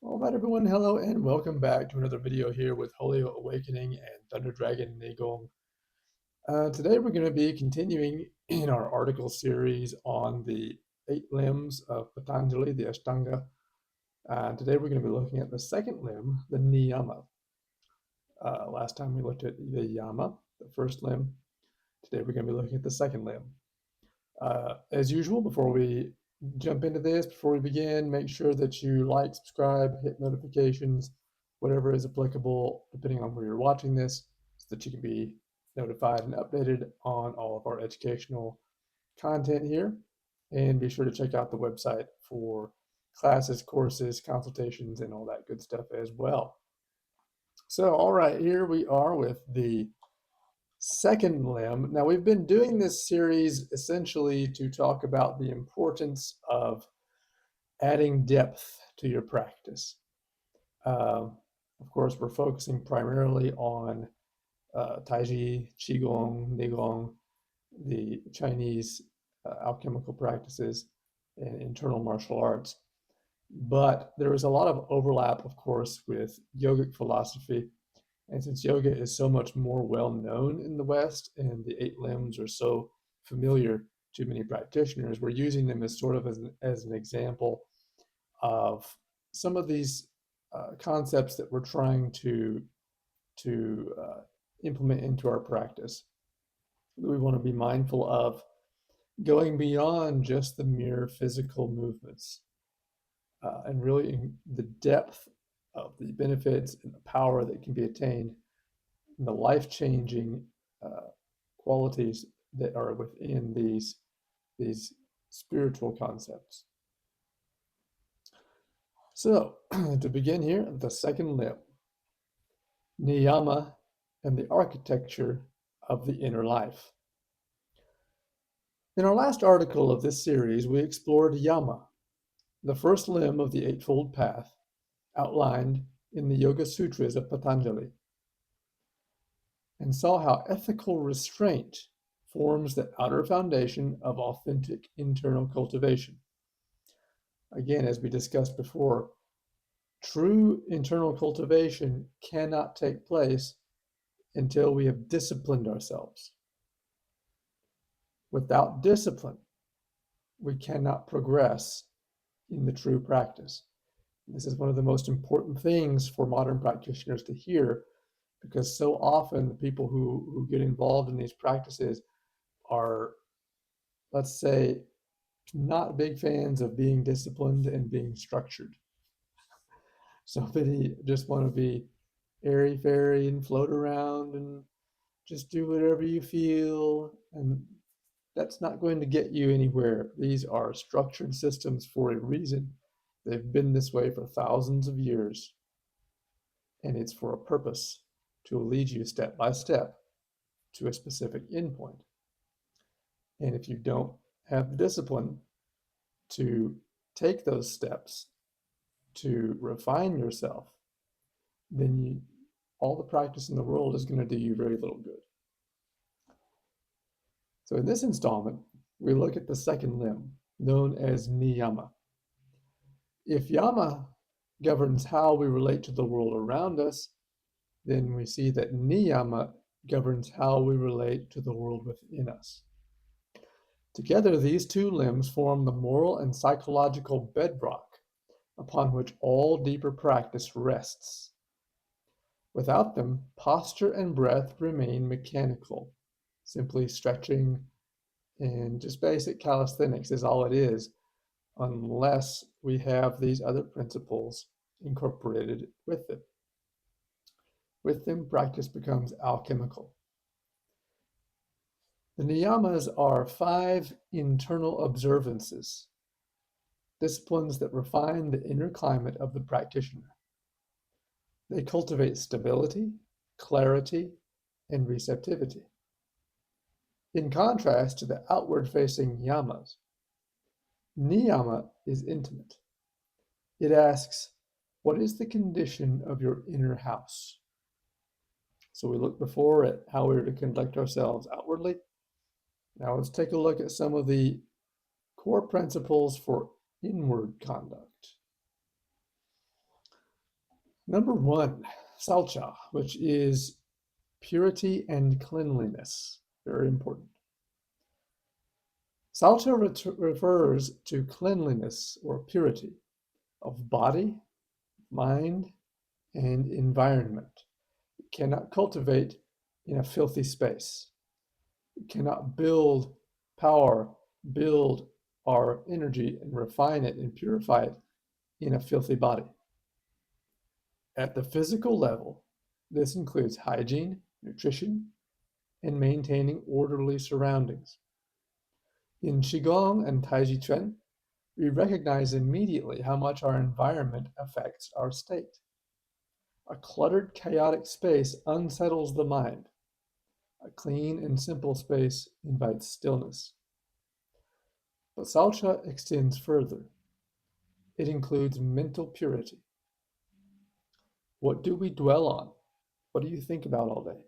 All right, everyone, hello and welcome back to another video here with Holy Awakening and Thunder Dragon Neigong. Today we're going to be continuing in our article series on the 8 limbs of Patanjali, the Ashtanga. Today we're going to be looking at the second limb, the Niyama. Last time we looked at the Yama, the first limb. Today we're going to be looking at the second limb. As usual, before we jump into this, before we begin, make sure that you like, subscribe, hit notifications, whatever is applicable, depending on where you're watching this, so that you can be notified and updated on all of our educational content here. And be sure to check out the website for classes, courses, consultations, and all that good stuff as well. So, all right, here we are with the second limb. Now, we've been doing this series essentially to talk about the importance of adding depth to your practice. Of course, we're focusing primarily on taichi, Qigong, Neigong, the Chinese alchemical practices, and internal martial arts. But there is a lot of overlap, of course, with yogic philosophy. And since yoga is so much more well known in the West and the 8 limbs are so familiar to many practitioners, we're using them as sort of as an example of some of these concepts that we're trying to implement into our practice. We want to be mindful of going beyond just the mere physical movements and really in the depth of the benefits and the power that can be attained and the life-changing uh, qualities that are within these spiritual concepts. So, to begin here, the second limb, Niyama and the architecture of the inner life. In our last article of this series, we explored Yama, the first limb of the Eightfold Path, outlined in the Yoga Sutras of Patanjali, and saw how ethical restraint forms the outer foundation of authentic internal cultivation. Again, as we discussed before, true internal cultivation cannot take place until we have disciplined ourselves. Without discipline, we cannot progress in the true practice. This is one of the most important things for modern practitioners to hear, because so often the people who get involved in these practices are, let's say, not big fans of being disciplined and being structured. So many just want to be airy fairy and float around and just do whatever you feel. And that's not going to get you anywhere. These are structured systems for a reason. They've been this way for thousands of years. And it's for a purpose to lead you step by step to a specific endpoint. And if you don't have the discipline to take those steps to refine yourself, then all the practice in the world is going to do you very little good. So in this installment, we look at the second limb, known as Niyama. If Yama governs how we relate to the world around us, then we see that Niyama governs how we relate to the world within us. Together, these two limbs form the moral and psychological bedrock upon which all deeper practice rests. Without them, posture and breath remain mechanical, simply stretching and just basic calisthenics is all it is, unless we have these other principles incorporated with it. With them, practice becomes alchemical. The niyamas are 5 internal observances, disciplines that refine the inner climate of the practitioner. They cultivate stability, clarity, and receptivity. In contrast to the outward-facing yamas, niyama is intimate. It asks, what is the condition of your inner house? So we looked before at how we are to conduct ourselves outwardly. Now let's take a look at some of the core principles for inward conduct. Number one, Saucha, which is purity and cleanliness. Very important. Saucha refers to cleanliness or purity of body, mind, and environment. You cannot cultivate in a filthy space. You cannot build power, build our energy, and refine it and purify it in a filthy body. At the physical level, this includes hygiene, nutrition, and maintaining orderly surroundings. In Qigong and Taijiquan, we recognize immediately how much our environment affects our state. A cluttered, chaotic space unsettles the mind. A clean and simple space invites stillness. But Saucha extends further. It includes mental purity. What do we dwell on? What do you think about all day?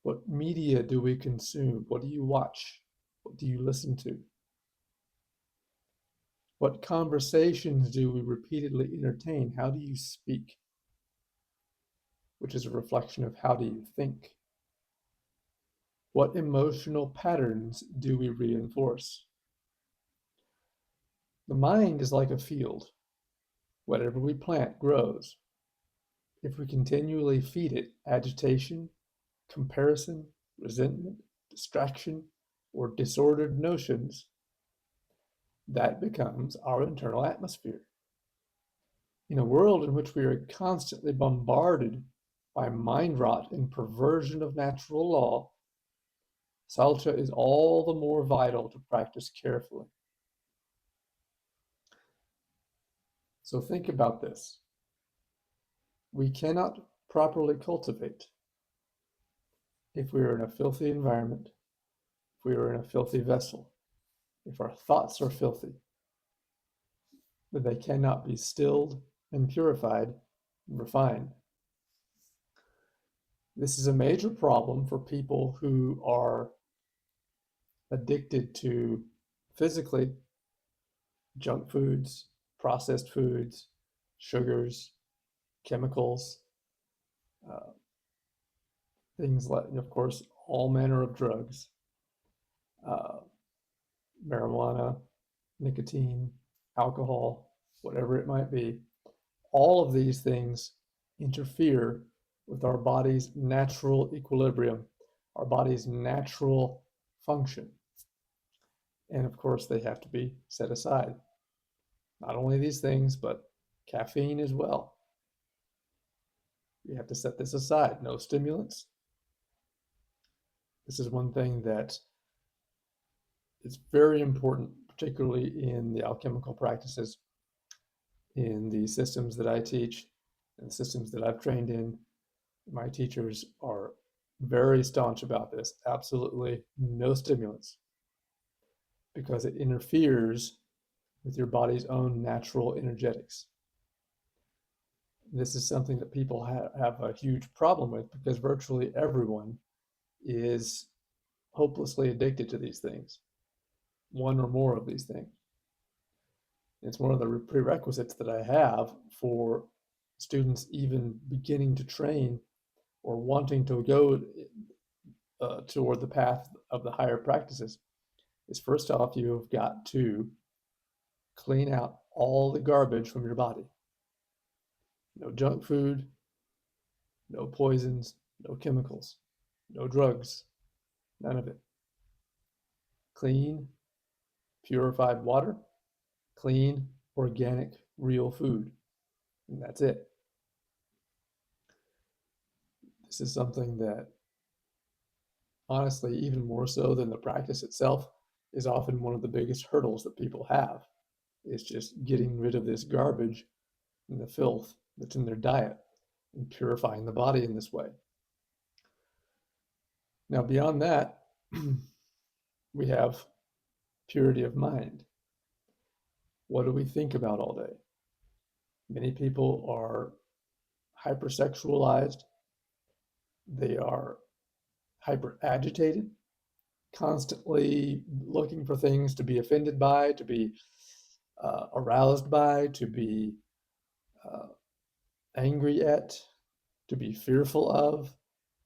What media do we consume? What do you watch? What do you listen to? What conversations do we repeatedly entertain? How do you speak? Which is a reflection of how do you think? What emotional patterns do we reinforce? The mind is like a field. Whatever we plant grows. If we continually feed it agitation, comparison, resentment, distraction, or disordered notions, that becomes our internal atmosphere. In a world in which we are constantly bombarded by mind rot and perversion of natural law, Saucha is all the more vital to practice carefully. So think about this. We cannot properly cultivate if we are in a filthy environment, if we are in a filthy vessel, if our thoughts are filthy, that they cannot be stilled and purified and refined. This is a major problem for people who are addicted to physically junk foods, processed foods, sugars, chemicals, uh, things like, of course, all manner of drugs, uh, marijuana, nicotine, alcohol, whatever it might be. All of these things interfere with our body's natural equilibrium, our body's natural function. And of course, they have to be set aside. Not only these things, but caffeine as well. We have to set this aside. No stimulants. This is one thing that is very important, particularly in the alchemical practices, in the systems that I teach, and the systems that I've trained in. My teachers are very staunch about this. Absolutely no stimulants, because it interferes with your body's own natural energetics. This is something that people have a huge problem with, because virtually everyone is hopelessly addicted to these things, one or more of these things. It's one of the prerequisites that I have for students even beginning to train or wanting to go toward the path of the higher practices, is first off, you've got to clean out all the garbage from your body. No junk food, no poisons, no chemicals, no drugs, none of it. Clean, purified water, clean, organic, real food, and that's it. This is something that, honestly, even more so than the practice itself, is often one of the biggest hurdles that people have, is just getting rid of this garbage and the filth that's in their diet and purifying the body in this way. Now, beyond that, we have purity of mind. What do we think about all day? Many people are hypersexualized. They are hyper agitated, constantly looking for things to be offended by, to be aroused by, to be angry at, to be fearful of,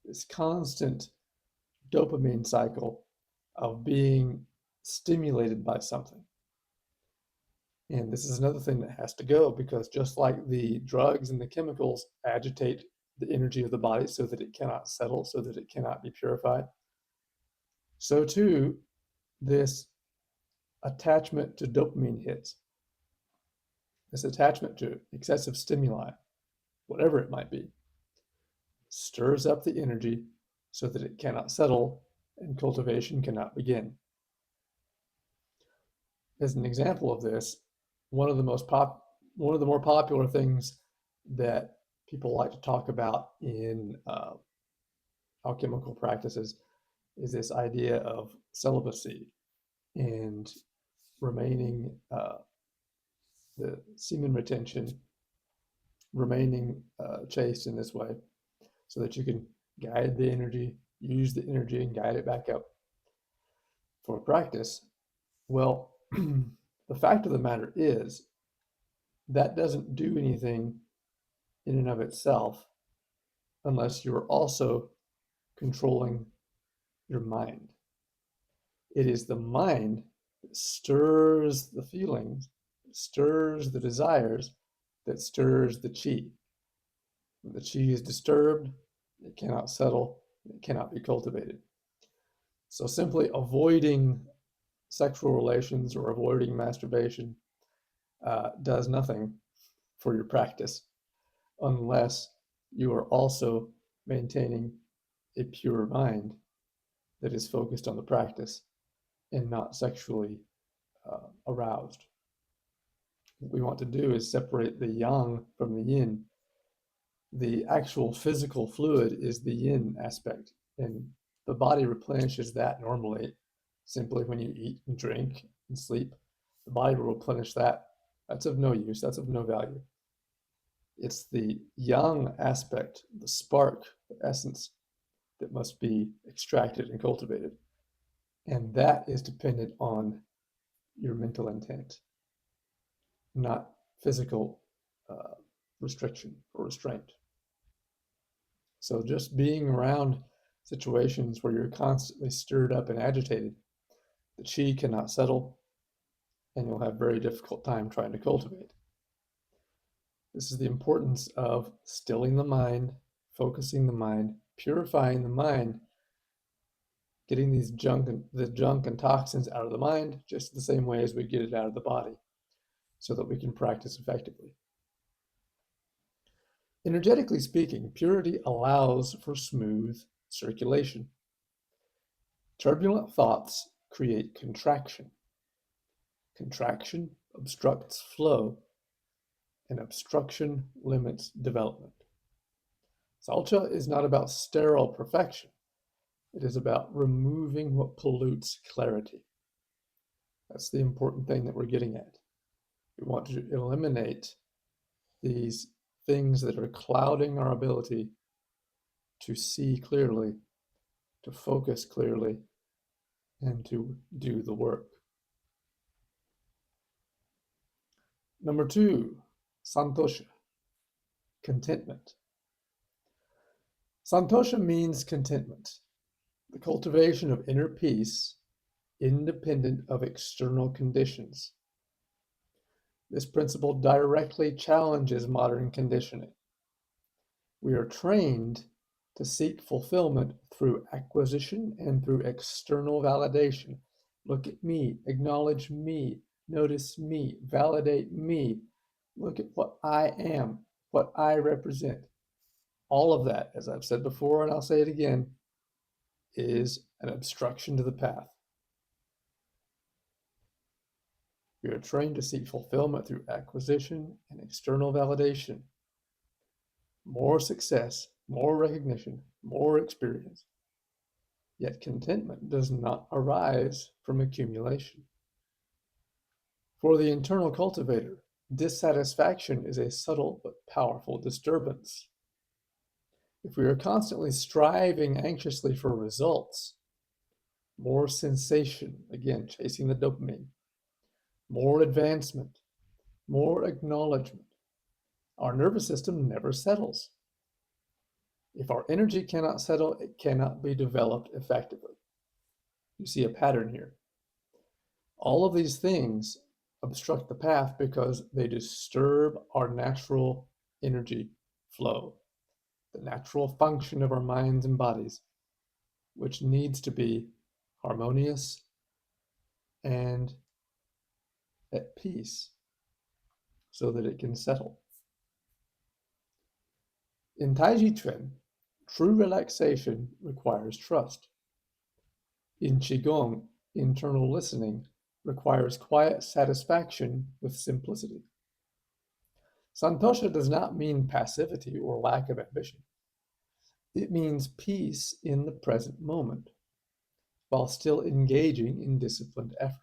this constant dopamine cycle of being stimulated by something. And this is another thing that has to go, because just like the drugs and the chemicals agitate the energy of the body so that it cannot settle, so that it cannot be purified, so too this attachment to dopamine hits, this attachment to excessive stimuli, whatever it might be, stirs up the energy so that it cannot settle and cultivation cannot begin. As an example of this, one of the more popular things that people like to talk about in alchemical practices is this idea of celibacy and remaining the semen retention, remaining chaste in this way, so that you can guide the energy, use the energy, and guide it back up for practice. Well, the fact of the matter is that doesn't do anything in and of itself unless you're also controlling your mind. It is the mind that stirs the feelings, stirs the desires, that stirs the chi. When the chi is disturbed, it cannot settle, it cannot be cultivated. So simply avoiding sexual relations or avoiding masturbation does nothing for your practice unless you are also maintaining a pure mind that is focused on the practice and not sexually aroused. What we want to do is separate the yang from the yin. The actual physical fluid is the yin aspect, and the body replenishes that normally simply when you eat and drink and sleep. The body will replenish that. That's of no use, that's of no value. It's the yang aspect, the spark, the essence, that must be extracted and cultivated. And that is dependent on your mental intent, not physical restriction or restraint. So just being around situations where you're constantly stirred up and agitated, the chi cannot settle, and you'll have a very difficult time trying to cultivate. This is the importance of stilling the mind, focusing the mind, purifying the mind, getting the junk and toxins out of the mind just the same way as we get it out of the body, so that we can practice effectively. Energetically speaking, purity allows for smooth circulation. Turbulent thoughts create contraction. Contraction obstructs flow, and obstruction limits development. Saucha is not about sterile perfection. It is about removing what pollutes clarity. That's the important thing that we're getting at. We want to eliminate these things that are clouding our ability to see clearly, to focus clearly, and to do the work. Number 2, santosha, contentment. Santosha means contentment, the cultivation of inner peace independent of external conditions. This principle directly challenges modern conditioning. We are trained to seek fulfillment through acquisition and through external validation. Look at me, acknowledge me, notice me, validate me. Look at what I am, what I represent. All of that, as I've said before, and I'll say it again, is an obstruction to the path. We are trained to seek fulfillment through acquisition and external validation. More success, more recognition, more experience. Yet contentment does not arise from accumulation. For the internal cultivator, dissatisfaction is a subtle but powerful disturbance. If we are constantly striving anxiously for results, more sensation, again, chasing the dopamine, more advancement, more acknowledgement, Our nervous system never settles. If our energy cannot settle, it cannot be developed effectively. You see a pattern here. All of these things obstruct the path because they disturb our natural energy flow, the natural function of our minds and bodies, which needs to be harmonious and at peace so that it can settle. In Taijiquan, true relaxation requires trust. In Qigong, internal listening requires quiet satisfaction with simplicity. Santosha does not mean passivity or lack of ambition. It means peace in the present moment, while still engaging in disciplined effort.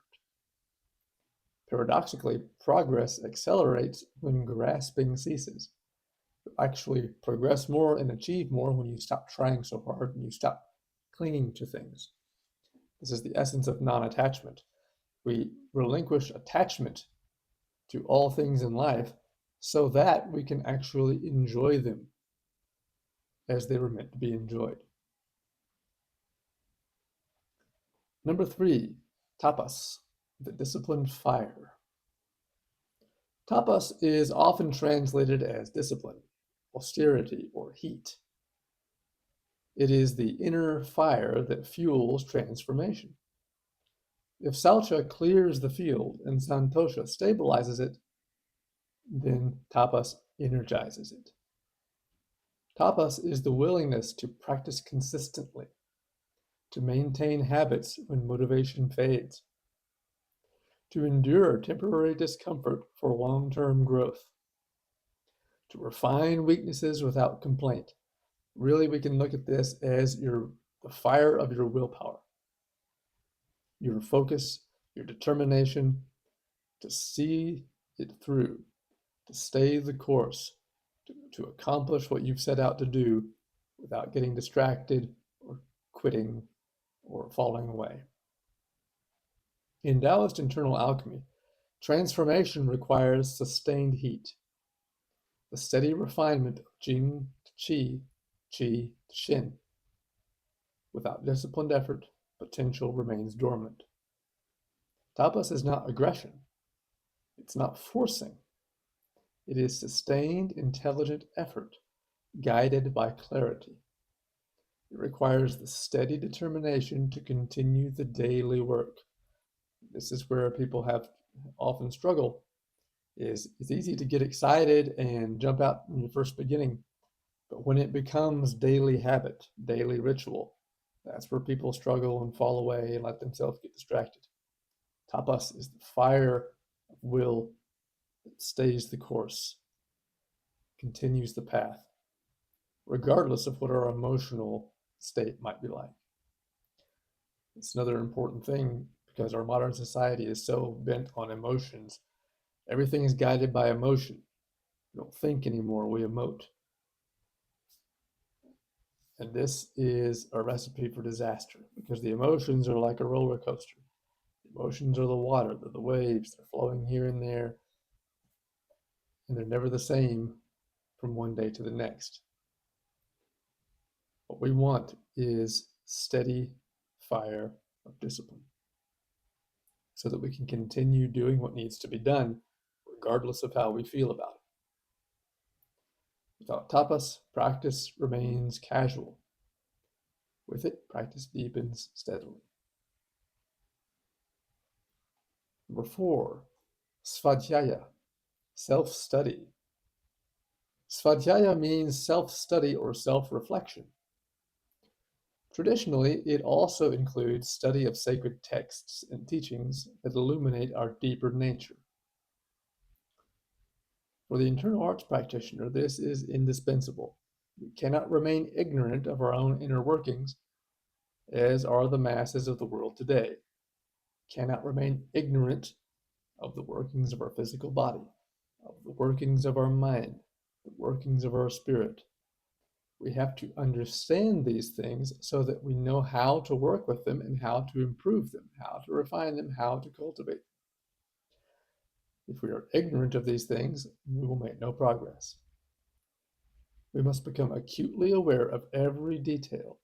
Paradoxically, progress accelerates when grasping ceases. You actually progress more and achieve more when you stop trying so hard and you stop clinging to things. This is the essence of non-attachment. We relinquish attachment to all things in life so that we can actually enjoy them as they were meant to be enjoyed. Number 3, tapas, the disciplined fire. Tapas is often translated as discipline, austerity, or heat. It is the inner fire that fuels transformation. If Saucha clears the field and Santosha stabilizes it, then tapas energizes it. Tapas is the willingness to practice consistently, to maintain habits when motivation fades, to endure temporary discomfort for long-term growth, to refine weaknesses without complaint. Really, we can look at this as the fire of your willpower, your focus, your determination to see it through, to stay the course, to accomplish what you've set out to do without getting distracted or quitting or falling away. In Taoist internal alchemy, transformation requires sustained heat, the steady refinement of Jing to Qi, Qi to Shin. Without disciplined effort, potential remains dormant. Tapas is not aggression. It's not forcing. It is sustained, intelligent effort, guided by clarity. It requires the steady determination to continue the daily work. This is where people have often struggle. It's easy to get excited and jump out in the first beginning, but when it becomes daily habit, daily ritual, that's where people struggle and fall away and let themselves get distracted. Tapas is the fire of will that stays the course, continues the path, regardless of what our emotional state might be like. It's another important thing because our modern society is so bent on emotions. Everything is guided by emotion. We don't think anymore, we emote. And this is a recipe for disaster because the emotions are like a roller coaster. The emotions are the water, they're the waves, they're flowing here and there, and they're never the same from one day to the next. What we want is steady fire of discipline so that we can continue doing what needs to be done regardless of how we feel about it. Without tapas, practice remains casual. With it, practice deepens steadily. Number 4, svadhyaya, self-study. Svadhyaya means self-study or self-reflection. Traditionally, it also includes study of sacred texts and teachings that illuminate our deeper nature. For the internal arts practitioner, this is indispensable. We cannot remain ignorant of our own inner workings, as are the masses of the world today. We cannot remain ignorant of the workings of our physical body, of the workings of our mind, the workings of our spirit. We have to understand these things so that we know how to work with them and how to improve them, how to refine them, how to cultivate them. If we are ignorant of these things, we will make no progress. We must become acutely aware of every detail,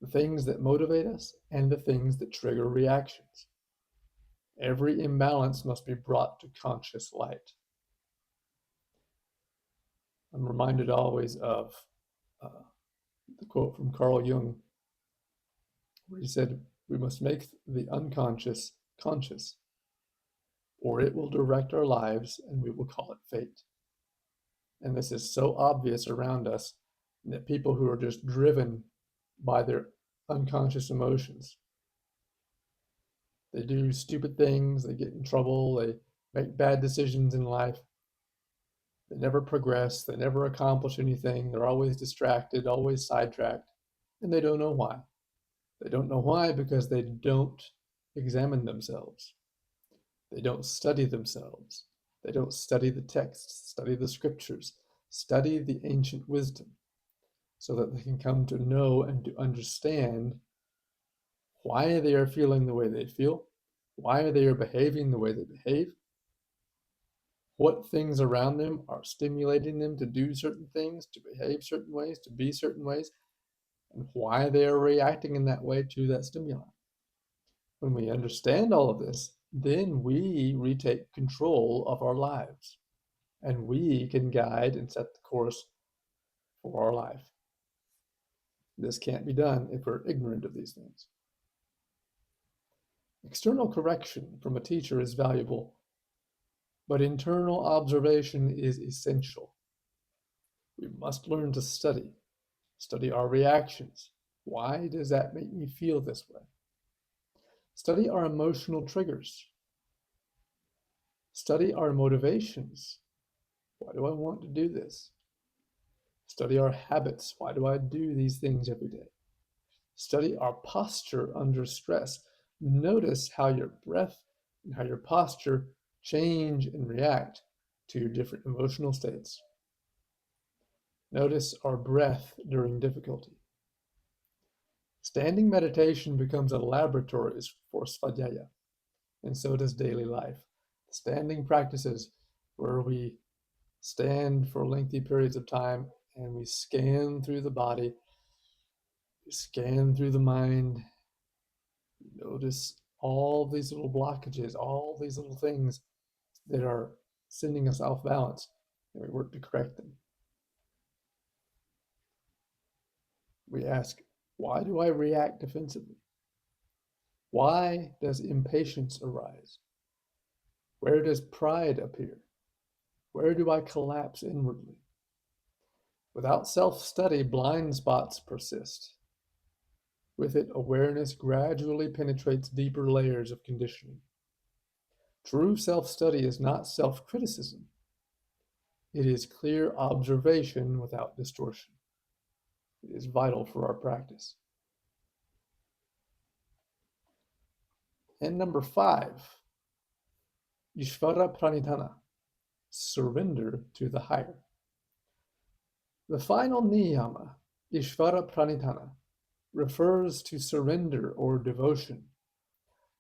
the things that motivate us and the things that trigger reactions. Every imbalance must be brought to conscious light. I'm reminded always of uh, the quote from Carl Jung, where he said, "We must make the unconscious conscious, or it will direct our lives and we will call it fate." And this is so obvious around us that people who are just driven by their unconscious emotions, they do stupid things, they get in trouble, they make bad decisions in life, they never progress, they never accomplish anything, they're always distracted, always sidetracked, and they don't know why. They don't know why because they don't examine themselves. They don't study themselves. They don't study the texts, study the scriptures, study the ancient wisdom, so that they can come to know and to understand why they are feeling the way they feel, why they are behaving the way they behave, what things around them are stimulating them to do certain things, to behave certain ways, to be certain ways, and why they are reacting in that way to that stimuli. When we understand all of this, then we retake control of our lives and we can guide and set the course for our life. This can't be done if we're ignorant of these things. External correction from a teacher is valuable, but internal observation is essential. We must learn to study our reactions. Why does that make me feel this way? Study our emotional triggers. Study our motivations. Why do I want to do this? Study our habits. Why do I do these things every day? Study our posture under stress. Notice how your breath and how your posture change and react to your different emotional states. Notice our breath during difficulty. Standing meditation becomes a laboratory for svadhyaya, and so does daily life. Standing practices where we stand for lengthy periods of time and we scan through the body, we scan through the mind, notice all these little blockages, all these little things that are sending us off balance, and we work to correct them. We ask, why do I react defensively? Why does impatience arise? Where does pride appear? Where do I collapse inwardly? Without self-study, blind spots persist. With it, awareness gradually penetrates deeper layers of conditioning. True self-study is not self-criticism. It is clear observation without distortion. It is vital for our practice. And number 5, Ishvara Pranidhana, surrender to the higher. The final Niyama, Ishvara Pranidhana, refers to surrender or devotion,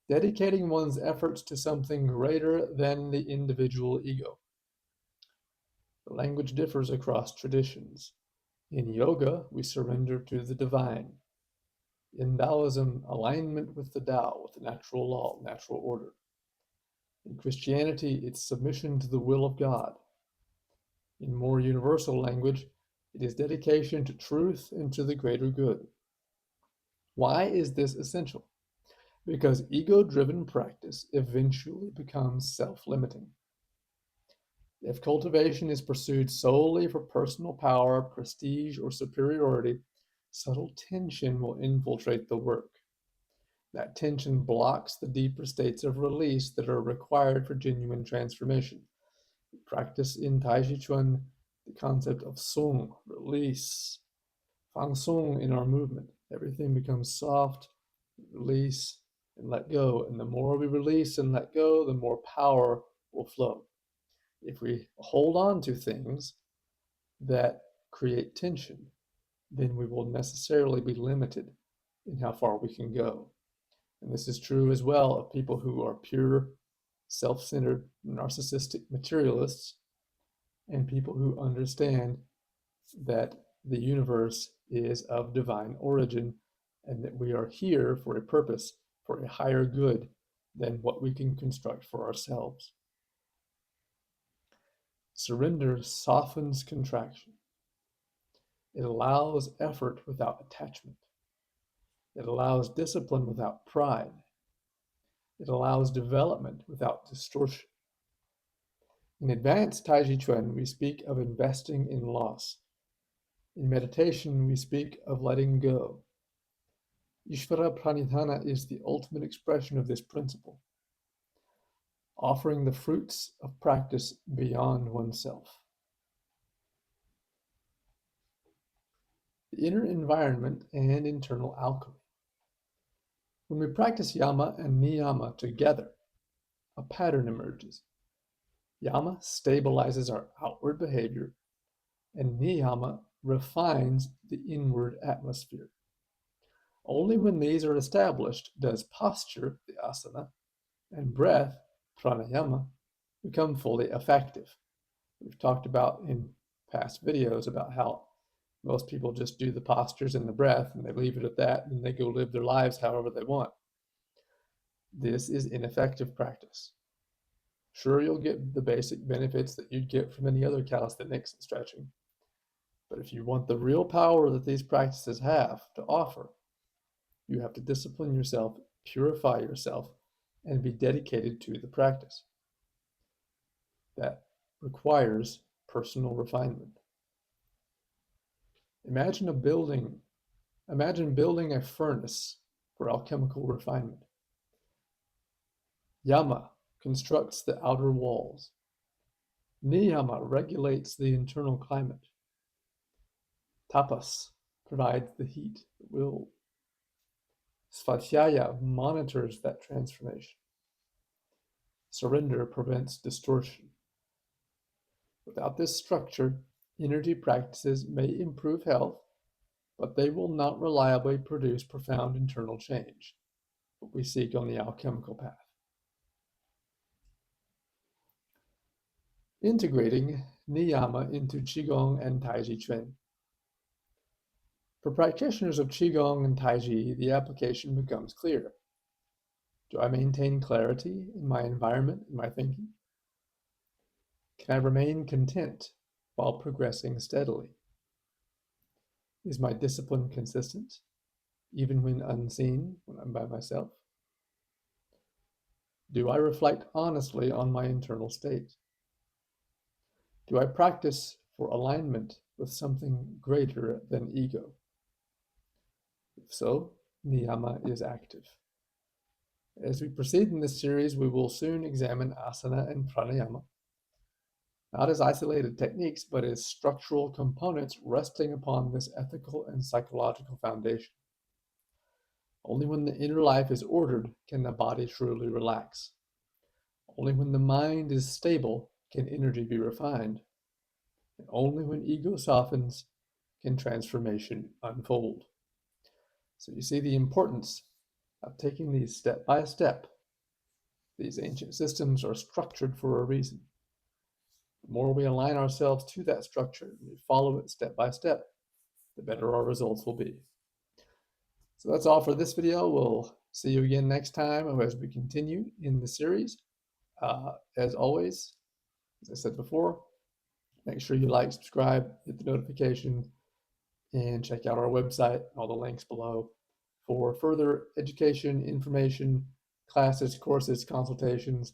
dedicating one's efforts to something greater than the individual ego. The language differs across traditions. In yoga, we surrender to the divine. In Taoism, alignment with the Tao, with the natural law, natural order. In Christianity, it's submission to the will of God. In more universal language, it is dedication to truth and to the greater good. Why is this essential? Because ego-driven practice eventually becomes self-limiting. If cultivation is pursued solely for personal power, prestige, or superiority, subtle tension will infiltrate the work. That tension blocks the deeper states of release that are required for genuine transformation. We practice in Taijiquan the concept of sung, release, fang sung in our movement. Everything becomes soft, release, and let go. And the more we release and let go, the more power will flow. If we hold on to things that create tension, then we will necessarily be limited in how far we can go. And this is true as well of people who are pure self-centered, narcissistic materialists, and people who understand that the universe is of divine origin and that we are here for a purpose, for a higher good than what we can construct for ourselves. Surrender softens contraction. It allows effort without attachment. It allows discipline without pride. It allows development without distortion. In advanced Taijiquan, we speak of investing in loss. In meditation, we speak of letting go. Ishvara Pranidhana is the ultimate expression of this principle, offering the fruits of practice beyond oneself. The inner environment and internal alchemy. When we practice Yama and Niyama together, a pattern emerges. Yama stabilizes our outward behavior, and Niyama refines the inward atmosphere. Only when these are established does posture, the asana, and breath, pranayama, become fully effective. We've talked about in past videos about how most people just do the postures and the breath and they leave it at that and they go live their lives however they want. This is ineffective practice. Sure, you'll get the basic benefits that you'd get from any other calisthenics and stretching. But if you want the real power that these practices have to offer, you have to discipline yourself, purify yourself, and be dedicated to the practice. That requires personal refinement. Imagine building a furnace for alchemical refinement. Yama constructs the outer walls. Niyama regulates the internal climate. Tapas provides the heat, the will. Svadhyaya monitors that transformation. Surrender prevents distortion. Without this structure, energy practices may improve health, but they will not reliably produce profound internal change, what we seek on the alchemical path. Integrating Niyama into Qigong and Taijiquan. For practitioners of Qigong and Taiji, the application becomes clear. Do I maintain clarity in my environment, in my thinking? Can I remain content while progressing steadily? Is my discipline consistent, even when unseen, when I'm by myself? Do I reflect honestly on my internal state? Do I practice for alignment with something greater than ego? If so, Niyama is active. As we proceed in this series, we will soon examine asana and pranayama, not as isolated techniques, but as structural components resting upon this ethical and psychological foundation. Only when the inner life is ordered can the body truly relax. Only when the mind is stable can energy be refined. And only when ego softens can transformation unfold. So you see the importance of taking these step by step. These ancient systems are structured for a reason. The more we align ourselves to that structure and we follow it step by step, the better our results will be. So that's all for this video. We'll see you again next time as we continue in the series. As always, as I said before, make sure you like, subscribe, hit the notification, and check out our website, all the links below for further education, information, classes, courses, consultations,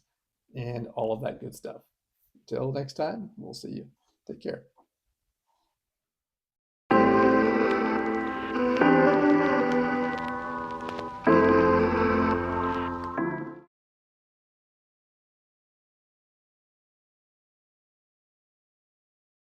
and all of that good stuff. Until next time, we'll see you. Take care.